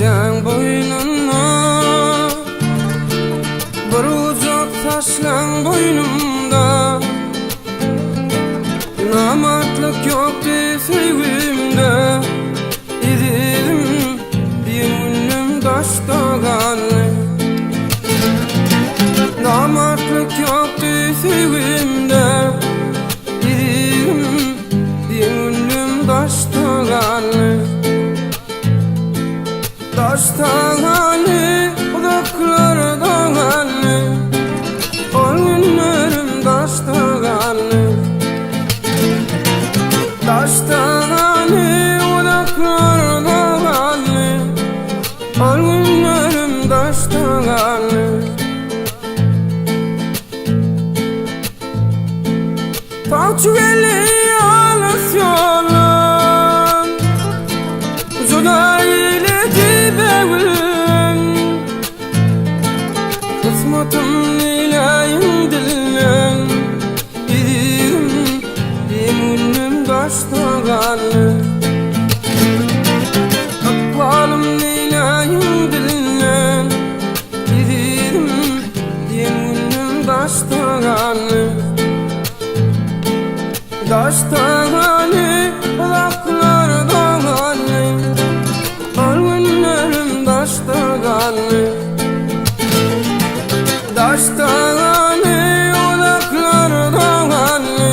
sen boynuna, bir uzak taşlan boynumda. Namatlık yoktu sevgimde, idim bir taşta kaldı. Namatlık yoktu sevgimde, idim bir taşta kaldı. Taşta kaldı, uzaklarda kaldı, o günlerim taşta kaldı. Taşta kaldı, uzaklarda kaldı, o günlerim taşta kaldı. Taçu geldi alas yolun, Juda ileti beğen. Kısmatım nilayım dilen, idim yeminlim taşta kaldı. Akbalım nilayım dilen, idim yeminlim taşta kaldı. Taşta kaldı, uzaklarda kaldı, o günlerim taşta kaldı. Taşta kaldı, uzaklarda kaldı,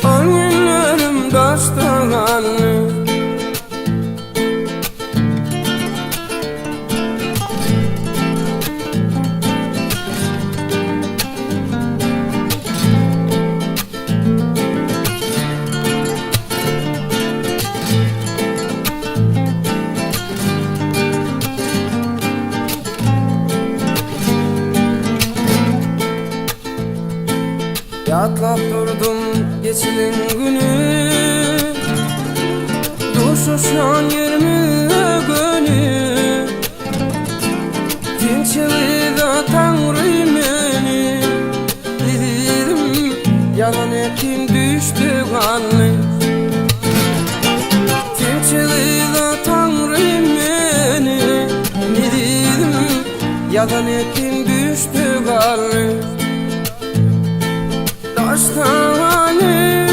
o günlerim taşta kaldı. Yatlap durdum geçilen günü, düşüşan yerimde gönü. Tinçeliğde Tanrı beni, dedim yalan ekim düştü kanlı. Tinçeliğde Tanrı beni, dedim yalan ekim düştü kanlı. Taşta kaldı,